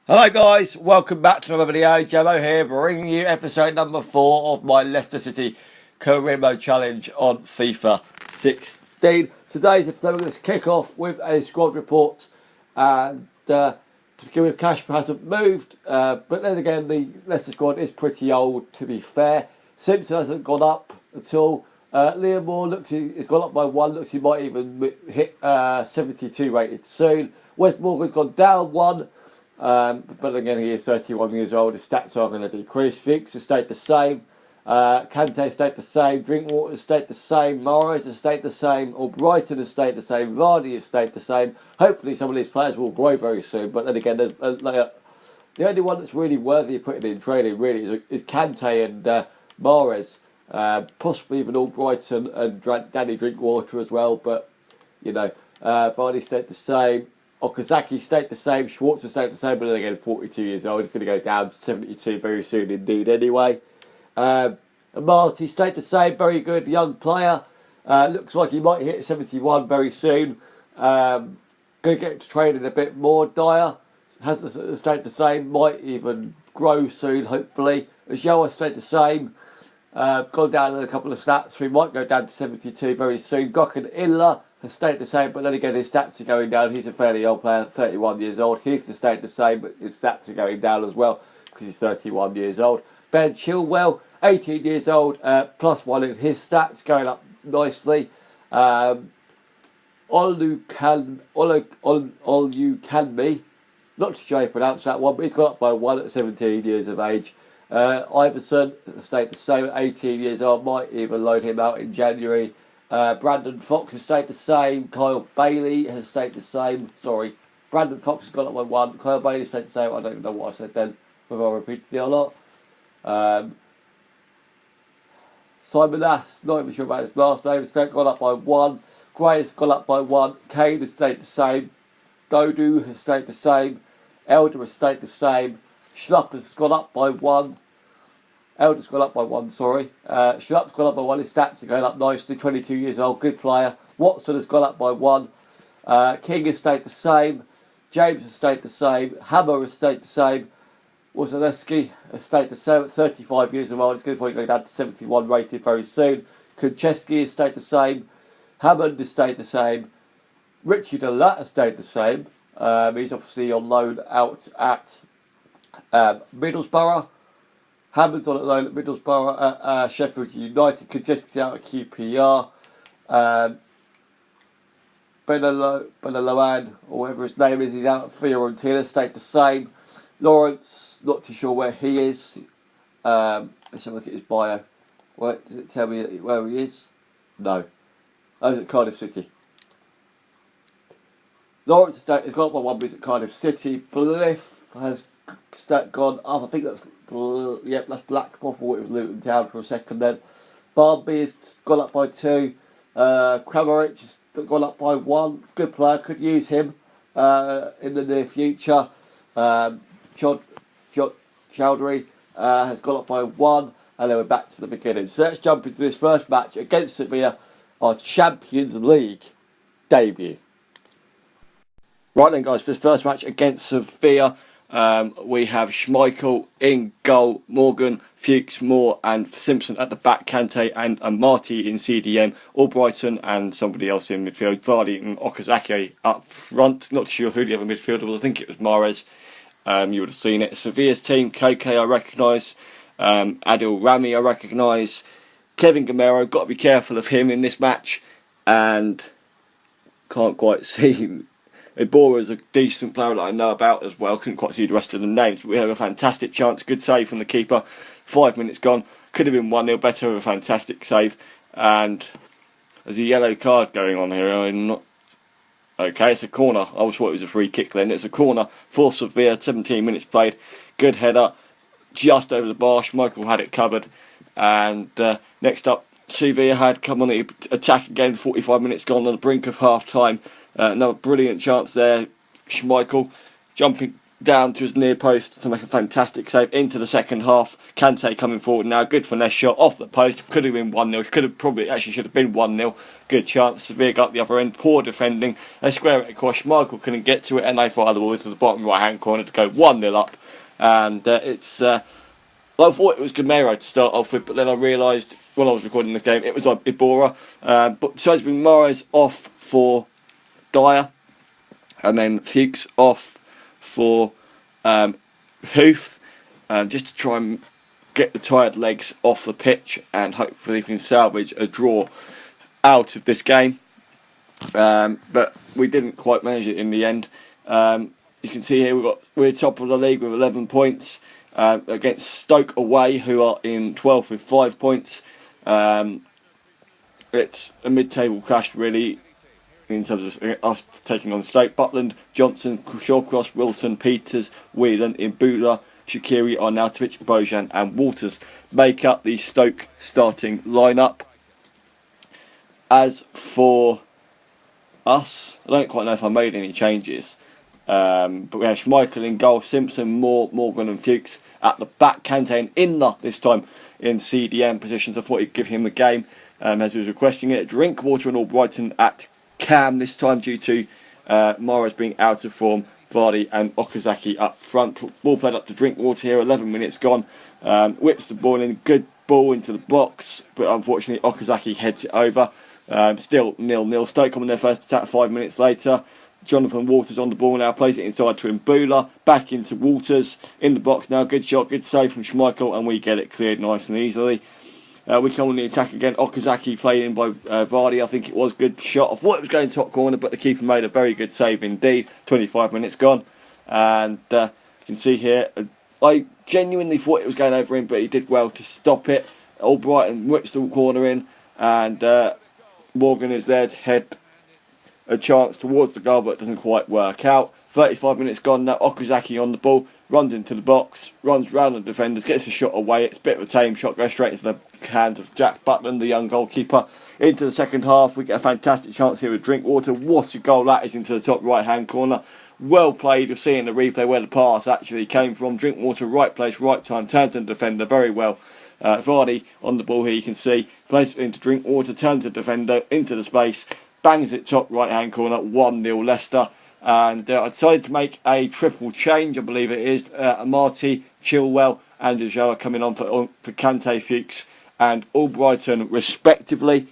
Hello guys, welcome back to another video. Jamo here, bringing you episode number 4 of my Leicester City Career Mode Challenge on FIFA 16. Today's episode we're going to kick off with a squad report, and to begin with, Cash hasn't moved, but then again the Leicester squad is pretty old, to be fair. Simpson hasn't gone up at all. Liam Moore looks he's gone up by 1, looks he might even hit 72 rated soon. Wes Morgan's gone down 1. But again, he is 31 years old. His stats are going to decrease. Fuchs has stayed the same. Kante stayed the same. Drinkwater has stayed the same. Mahrez has stayed the same. Or Brighton has stayed the same. Vardy has stayed the same. Hopefully, some of these players will grow very soon. But then again, the only one that's really worthy of putting in training really is Kante and Mahrez. Possibly even Brighton and Danny Drinkwater as well. But you know, Vardy stayed the same. Okazaki stayed the same, Schwarzer stayed the same, but then again, 42 years old. He's going to go down to 72 very soon indeed anyway. Marty stayed the same, very good young player. Looks like he might hit 71 very soon. Going to get to training a bit more. Dyer has stayed the same, might even grow soon, hopefully. Ajoa stayed the same. Gone down in a couple of stats, so he might go down to 72 very soon. Gokhan Inler has stayed the same, but then again his stats are going down. He's a fairly old player, 31 years old. Heath has stayed the same, but his stats are going down as well because he's 31 years old. Ben Chilwell, 18 years old, +1 in his stats, going up nicely. Olukanmi, not too sure how you pronounce that one, but he's gone up by 1 at 17 years of age. Iverson stayed the same at 18 years old, might even load him out in January. Brandon Fox has stayed the same. Kyle Bailey has stayed the same. Sorry, Brandon Fox has gone up by 1. Kyle Bailey stayed the same. I don't even know what I said then, whether I repeated it or not. Simon Ass, not even sure about his last name, has gone up by 1. Gray has gone up by 1. Kane has stayed the same. Dodu has stayed the same. Elder has stayed the same. Schlupp has gone up by 1. Elder's gone up by 1, sorry. Schlupp's gone up by 1. His stats are going up nicely. 22 years old, good player. Watson has gone up by 1. King has stayed the same. James has stayed the same. Hammer has stayed the same. Wozniacki has stayed the same at 35 years old. It's going to probably go down to 71 rated very soon. Konchesky has stayed the same. Hammond has stayed the same. Richie Delat has stayed the same. He's obviously on loan out at Middlesbrough. Hammond's on loan at Middlesbrough at Sheffield United. Konchesky's out at QPR. Benaloan, or whatever his name is, he's out at Fiorentina. Stayed the same. Lawrence, not too sure where he is. Let's have a look at his bio. Does it tell me where he is? No. Oh, it's at Cardiff City. Lawrence has gone up by 1, but he's at Cardiff City. Bliff has gone up. I think that's Blackpool. I thought it was Luton Town for a second then. Barnby has gone up by 2. Kramaric has gone up by 1. Good player, could use him in the near future. Chowdhury has gone up by 1, and then we're back to the beginning. So let's jump into this first match against Sevilla, our Champions League debut. Right then, guys, for this first match against Sevilla, we have Schmeichel in goal, Morgan, Fuchs, Moore and Simpson at the back, Kante and Marty in CDM, Albrighton and somebody else in midfield, Vardy and Okazaki up front. Not sure who the other midfielder was, I think it was Mahrez. You would have seen it. Sevilla's team, KK I recognise, Adil Rami I recognise, Kevin Gamero, got to be careful of him in this match, and can't quite see. Ibora is a decent player that I know about as well. Couldn't quite see the rest of the names, but we have a fantastic chance. Good save from the keeper. 5 minutes gone. Could have been 1-0 better with a fantastic save. And there's a yellow card going on here. I'm not. Okay, it's a corner. I was thought it was a free kick then. It's a corner for Sevilla. 17 minutes played. Good header. Just over the bar. Schmeichel had it covered. And next up, Sevilla had come on the attack again. 45 minutes gone on the brink of half time. Another brilliant chance there. Schmeichel jumping down to his near post to make a fantastic save into the second half. Kante coming forward now, good finesse shot off the post, could have been 1-0, should have been 1-0, good chance. Severe got up the upper end, poor defending, they square it across, Michael couldn't get to it, and they fired the ball into the bottom right hand corner to go 1-0 up. And I thought it was Gamero to start off with, but then I realised when I was recording this game it was on Ibora, but decided to bring Mahrez off for Dyer, and then Fuchs off for Huth, just to try and get the tired legs off the pitch and hopefully we can salvage a draw out of this game. But we didn't quite manage it in the end. You can see here we're top of the league with 11 points against Stoke away, who are in 12th with 5 points. It's a mid-table clash really, in terms of us taking on Stoke. Butland, Johnson, Shawcross, Wilson, Peters, Whelan, Imbula, Shaqiri, Arnautovic, Bojan and Walters make up the Stoke starting lineup. As for us, I don't quite know if I made any changes, but we have Schmeichel in goal, Simpson, Moore, Morgan and Fuchs at the back. Kante and Inler this time in CDM positions. I thought he'd give him a game as he was requesting it. Drinkwater and Albrighton at Cam this time due to Mahrez being out of form. Vardy and Okazaki up front. Ball played up to Drinkwater here, 11 minutes gone. Whips the ball in, good ball into the box, but unfortunately Okazaki heads it over. Still 0-0. Stoke coming their first attack 5 minutes later. Jonathan Walters on the ball now, plays it inside to Imbula, back into Walters, in the box now, good shot, good save from Schmeichel, and we get it cleared nice and easily. We come on the attack again. Okazaki played in by Vardy. I think it was a good shot. I thought it was going top corner, but the keeper made a very good save indeed. 25 minutes gone. And you can see here, I genuinely thought it was going over him, but he did well to stop it. Albrighton whips the corner in, and Morgan is there to head a chance towards the goal, but it doesn't quite work out. 35 minutes gone now. Okazaki on the ball, runs into the box, runs round the defenders, gets a shot away. It's a bit of a tame shot, goes straight into the hands of Jack Butland, the young goalkeeper. Into the second half, we get a fantastic chance here with Drinkwater. What a goal that is into the top right hand corner. Well played. You'll see in the replay where the pass actually came from. Drinkwater, right place, right time, turns to the defender very well. Vardy on the ball here, you can see, plays it into Drinkwater, turns the defender into the space, bangs it top right hand corner, 1-0 Leicester. And I decided to make a triple change, I believe it is. Amati, Chilwell and Dejoa coming on for Kante, Fuchs and Albrighton respectively.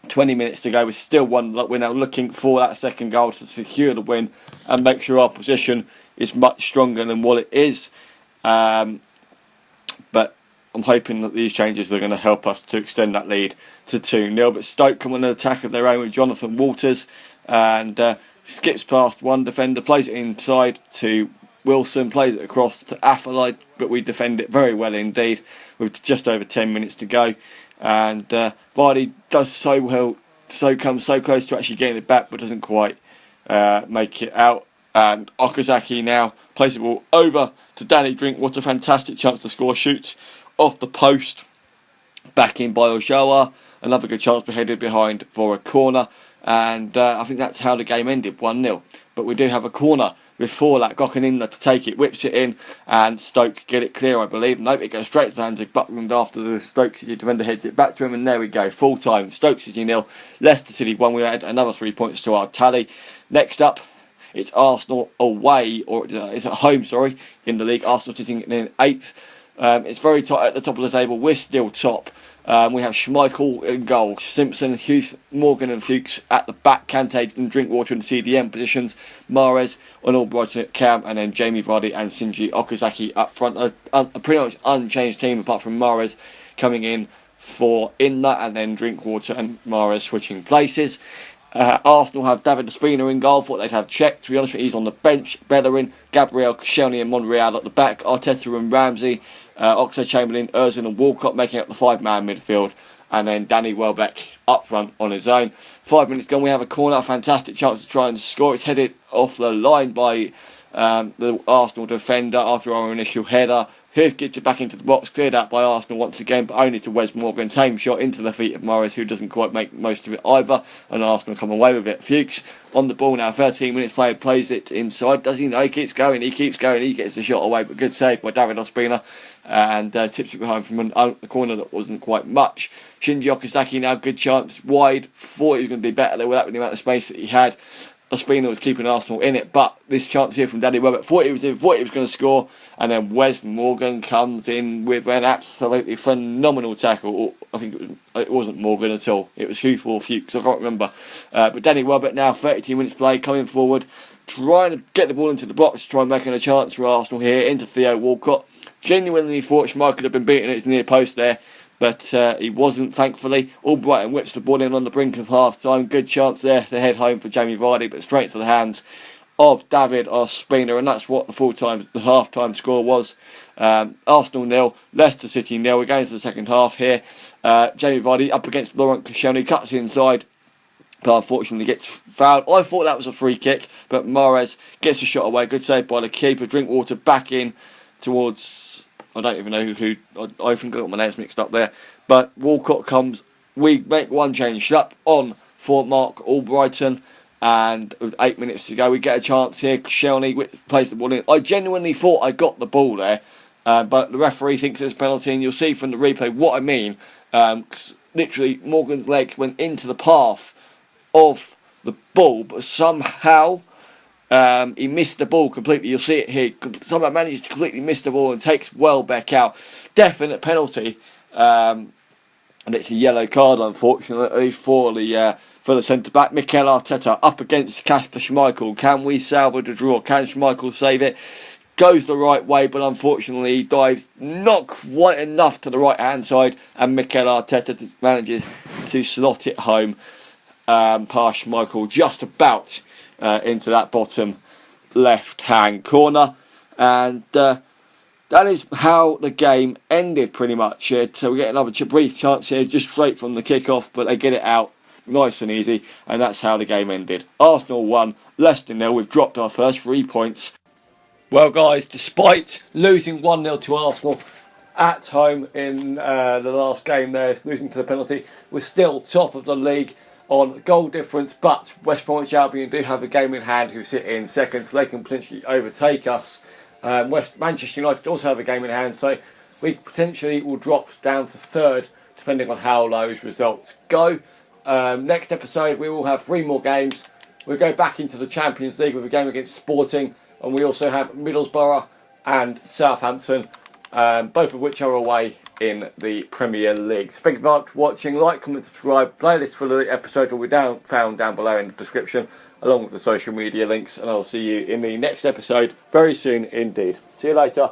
20 minutes to go, we're still 1-0. We're now looking for that second goal to secure the win and make sure our position is much stronger than what it is. But I'm hoping that these changes are going to help us to extend that lead to 2-0. But Stoke come on an attack of their own with Jonathan Walters, and skips past one defender, plays it inside to Wilson, plays it across to Affalay, but we defend it very well indeed with just over 10 minutes to go. And Vardy does so well, comes so close to actually getting it back, but doesn't quite make it out. And Okazaki now plays the ball over to Danny Drinkwater. Fantastic chance to score, shoots off the post, back in by Ojoa. Another good chance headed behind for a corner. And I think that's how the game ended, 1-0. But we do have a corner before that. Gokken in there to take it, whips it in, and Stoke get it clear, I believe. Nope, it goes straight to the hands of Butland after the Stoke City defender heads it back to him, and there we go, full time. Stoke City 0, Leicester City 1. We had another 3 points to our tally. Next up, it's Arsenal away, or it's at home, sorry, in the league. Arsenal sitting in 8th. It's very tight at the top of the table. We're still top. We have Schmeichel in goal, Simpson, Huth, Morgan and Fuchs at the back, Kante and Drinkwater in the CDM positions, Mahrez on Albrighton at Cam, and then Jamie Vardy and Shinji Okazaki up front. A pretty much unchanged team apart from Mahrez coming in for Inler, and then Drinkwater and Mahrez switching places. Arsenal have David Ospina in goal. Thought they'd have Czech. To be honest with you, he's on the bench. Bellerin, Gabriel, Koscielny and Monreal at the back. Arteta and Ramsey, Oxlade-Chamberlain, Ozil and Walcott making up the 5-man midfield. And then Danny Welbeck up front on his own. 5 minutes gone, we have a corner. A fantastic chance to try and score. It's headed off the line by the Arsenal defender after our initial header. Huth gets it back into the box, cleared out by Arsenal once again, but only to Wes Morgan. Same shot into the feet of Morris, who doesn't quite make most of it either, and Arsenal come away with it. Fuchs on the ball now, 13 minutes played, plays it inside, does he? No, he keeps going, he gets the shot away, but good save by David Ospina, and tips it behind from a corner that wasn't quite much. Shinji Okazaki now, good chance, wide, thought he was going to be better there with the amount of space that he had. Ospina was keeping Arsenal in it, but this chance here from Danny Welbeck, thought he was going to score, and then Wes Morgan comes in with an absolutely phenomenal tackle. I think it wasn't Morgan at all, it was Huth or Fuchs, I can't remember. But Danny Welbeck now, 32 minutes play, coming forward, trying to get the ball into the box, trying making a chance for Arsenal here, into Theo Walcott. Genuinely thought Schmeichel could have been beaten at his near post there, but he wasn't, thankfully. Albrighton whips the ball in on the brink of half-time. Good chance there to head home for Jamie Vardy, but straight to the hands of David Ospina, and that's what the half-time score was. Arsenal 0, Leicester City 0. We're going to the second half here. Jamie Vardy up against Laurent Koscielny, cuts inside, but unfortunately gets fouled. I thought that was a free kick, but Mahrez gets a shot away. Good save by the keeper. Drinkwater back in towards... I don't even know who. I think I got my names mixed up there. But Walcott comes. We make one change up on for Mark Albrighton. And with 8 minutes to go, we get a chance here. Koscielny plays the ball in. I genuinely thought I got the ball there. But the referee thinks it's a penalty. And you'll see from the replay what I mean. Literally, Morgan's leg went into the path of the ball. But somehow... he missed the ball completely. You'll see it here. Somehow manages to completely miss the ball and takes Welbeck out. Definite penalty, and it's a yellow card, unfortunately, for the centre back. Mikel Arteta up against Kasper Schmeichel. Can we salvage a draw? Can Schmeichel save it? Goes the right way, but unfortunately he dives not quite enough to the right hand side, and Mikel Arteta manages to slot it home past Schmeichel, just about into that bottom left hand corner, and that is how the game ended pretty much. So we get another brief chance here just straight from the kick-off, but they get it out nice and easy, and that's how the game ended. Arsenal 1, Leicester 0. We've dropped our first 3 points. Well guys, despite losing 1-0 to Arsenal at home in the last game there, losing to the penalty, we're still top of the league on goal difference, but West Bromwich Albion do have a game in hand who sit in second, so they can potentially overtake us. Manchester United also have a game in hand, so we potentially will drop down to third depending on how those results go. Next episode we will have 3 more games. We'll go back into the Champions League with a game against Sporting, and we also have Middlesbrough and Southampton, both of which are away in the Premier League. So thank you very much for watching. Like, comment, subscribe. Playlist for the episode will be found down below in the description, along with the social media links, and I'll see you in the next episode very soon indeed. See you later.